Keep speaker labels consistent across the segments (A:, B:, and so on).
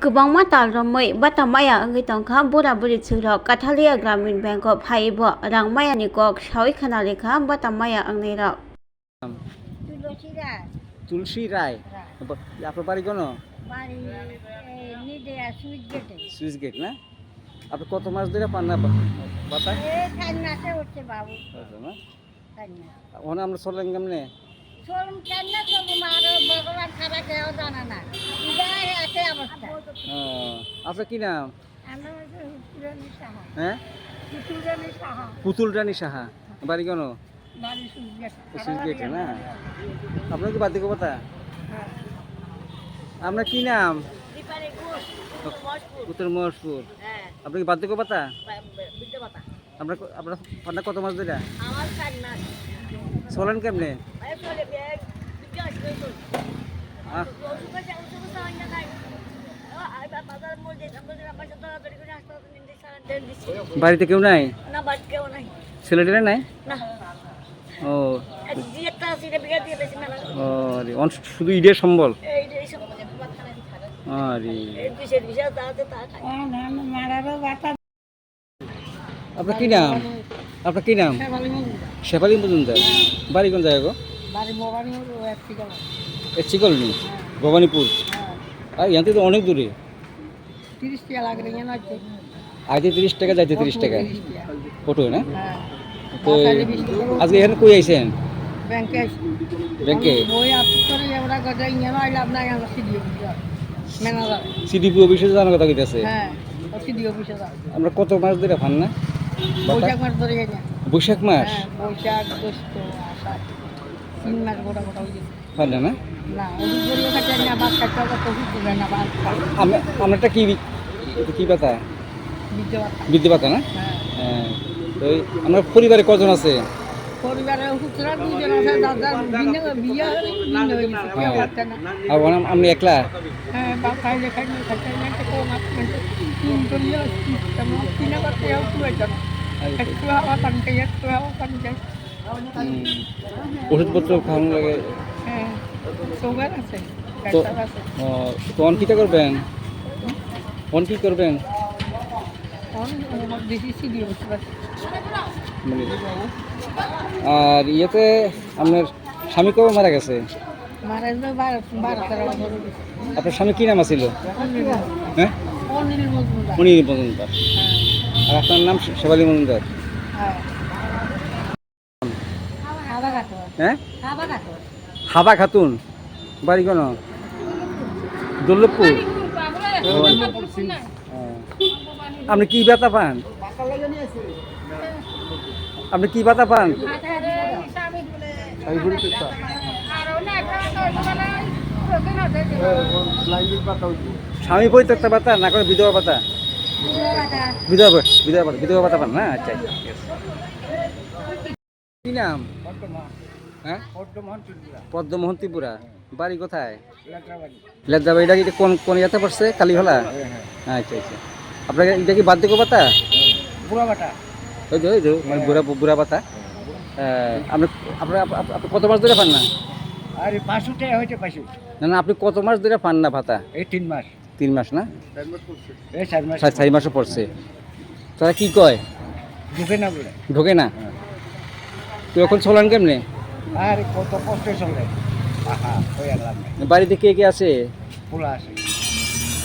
A: गोबां तालरमै बातामाया अंगै तंखा बुरा बुरि सुरक काठालिया ग्रामीण बैंक फाइबो रांमायानि कक सावै खाना लेखा बातामाया अंगै रक
B: তুলসী রায়
C: তুলসী রায় আপনার বাড়ি কোন
B: বাড়ি নিদেয়া সুইচ গেটে
C: সুইচ গেট না আপনি কত মাস ধরে পান না বাতা
B: এই 4 মাসে উঠছে বাবু
C: না
B: 4 মাস
C: ওখানে আমরা চলেন কেমনে
B: চলুন কেন চলুন আর ভগবান ছাড়া কেউ জানে না ইদাই আছে অবস্থা
C: আপনার কি নাম
B: আমার পুতুরানী সাহা
C: হ্যাঁ
B: পুতুরানী সাহা
C: পুতুল রানী সাহা বাড়ি কোন
B: বাড়ি সুইচ গেট
C: সুইচ গেটে না আপনার কি বাদ্যিক কথা আপনার কি নাম
B: রিপারে ঘোষ
C: উত্তর মহেশপুর আপনি কি বাদ্যিক কথা
B: বিদ্যাবাতা
C: আপনার আপনার পান্না কত মাস ধরে
B: আমার 4 মাস
C: চলেন কেমনে
B: এই চলে বিদ্যা আসবে চল
C: আহ,
B: ওষুধ আছে হয় না নাই বাজার মধ্যে আমাদের আমার সাথে তৈরি করে হাসপাতালে নিয়ে সারা দেন দিছি
C: বাড়িতে কেউ নাই
B: না বাদ কেউ নাই
C: ছেলেটেরা নাই
B: না
C: ও
B: একটা সিটে বিঘা দিয়ে বেশি মেলা
C: ও শুধু ঈদের সম্বল
B: এই সব বাচ্চা নাই খাবে
C: আরে
B: এই বিশেষ বিশেষ দাঁতে তা খায় না না মারারও বাতা
C: আপনার কি নাম আপনার কি নাম শেফালি মজুমদার বাড়ি কোন জায়গা গো
B: বাড়ি মোবাইল ও একটি গেল
C: এ চিকলনি ভবানীপুর আর এখান থেকে তো অনেক দূরে
B: 30 টাকা লাগে না আছে
C: আইতে 30 টাকা যাইতে 30 টাকা ফটো না
B: হ্যাঁ
C: তো আজকে এখানে কই আইছেন
B: ব্যাংকে
C: ব্যাংকে
B: বই আপনি করে এবারে গজা ইঞ্জিন আইলে আপনাকে আমরা সিডিও ম্যানেজার
C: সিডিপি অফিসে জানার কথা কইতাছে
B: হ্যাঁ ও সিডিও অফিসে যাও
C: আমরা কত মাস ধরে পান না
B: বৈশাখ মাস ধরে গেছে
C: বৈশাখ মাস
B: হ্যাঁ বৈশাখ জ্যৈষ্ঠ আষাঢ় 3 মাস গোটা গোটা হয়ে গেছে
C: পান না
B: না ওই গরিব কাছে না বাস কাটতে হবে তো কিছু না বাস
C: আমারটা কি কি পাতা
B: বিদ্যাবাতা
C: বিদ্যে পাতা না
B: হ্যাঁ
C: হ্যাঁ তো আমরা পরিবারে কজন আছে
B: পরিবারে হুতরা দুজন আছে দাদার বিয়ে হয়ে গেছে কেউ পারছে না
C: আর আমি একলা
B: হ্যাঁ বাপ খাইলে খাইলে খাইতে না কেউ মাছ তিন করিয়ে তেমন কিনা করতে হোক প্রয়োজন একটু হাওয়া পানতে একটু হাওয়া পানতে
C: ওষুধপত্র খাওয়ানো লাগে
B: হ্যাঁ সুগার আছে
C: তো
B: প্রেসার আছে
C: কোন কিটা করবেন কোন কি করবেন
B: বেশি সিডিও বুঝতে পারছি
C: মানে আর ইয়েতে আপনার স্বামী কবে মারা গেছে
B: মারা যাবে 12-13 বছর হয়ে গেছে।
C: আপনার স্বামী কি নাম আছিল হ্যাঁ
B: অনিল মজুমদার
C: অনিল মজুমদার আর আপনার নাম শেফালি মজুমদার
B: হ্যাঁ হাবা কাটো
C: হ্যাঁ
B: হাবা কাটো
C: হাবা খাতুন বাড়ি কোন দুর্লভপুর আপনি কি ব্যথা পান আপনি কি ব্যথা পান স্বামী পরিত্যক্তা পাতা না করে বিধবা পাতা বিধবা পাতা পান না আচ্ছা কি নাম হ্যাঁ পদ্মমোহন ত্রিপুরা বাড়ি কোথায় লেদ্রাবাড়ি এটা কি কোন কোন ইয়াতে পড়ছে কালীভালা আচ্ছা আচ্ছা আপনার এটা কি বাদ্যিক পাতা
B: বুড়া বাটা
C: ওই তো মানে বুড়া পাতা আপনি আপনার আপনি কত মাস ধরে পান না
B: আরে 500 টাকা হইতে পাইছো
C: না না আপনি কত মাস ধরে পান না ভাতা
B: এই 3 মাস
C: 3 মাস না
B: এই 4 মাস
C: 4 মাসও পড়ছে তারা কি কয়
B: ঢুকে না বলে
C: ঢোকে না তো এখন চলান কেমনে
B: আরে কত কষ্ট চলে আহা ওই আল্লাহ
C: বাড়িতে কে কে আছে
B: পোলা আছে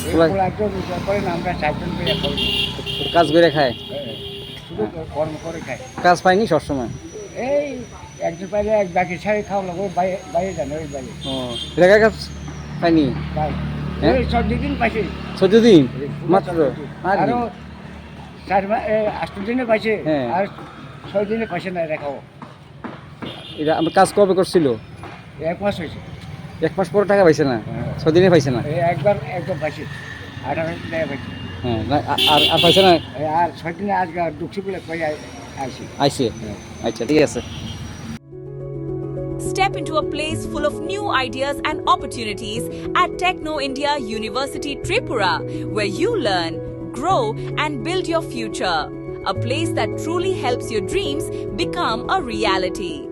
B: এই
C: পোলা-
B: পোলা একটু বিচার করে না আমরা চারজন করে খাই
C: কাজ করে খায়
B: শুধু কর্ম করে খাই
C: কাজ পায়নি সবসময়
B: এই একজন পাইলে এক বাকি ছাড়ি খাওয়া লাগবে বাইরে যান ওই বাইরে
C: ও রেখা কাজ পায়নি
B: বাই
C: হ্যাঁ?
B: ওই 14 দিন পাইছে
C: 14 দিন মাত্র আর
B: আরো 4 মাস 8 দিনে পাইছে
C: হ্যাঁ।
B: আর 6 দিনে পাইছে না রেখাও
C: এটা আমার কাজ কবে করছিল
B: 1 মাস হয়েছে
C: 1 মাস পরে টাকা পাইছে না 6 দিনে পাইছে না
B: এই একবার পাইছে 18 টাকা পাইছে
C: হ্যাঁ না, আর পাইছে না
B: আর 6 দিনে আজকে দুঃখী বলে কই আইছি
C: আইছে আচ্ছা ঠিক আছে
D: Step into a place full of new ideas and opportunities at Techno India University Tripura, where you learn, grow, and build your future. A place that truly helps your dreams become a reality.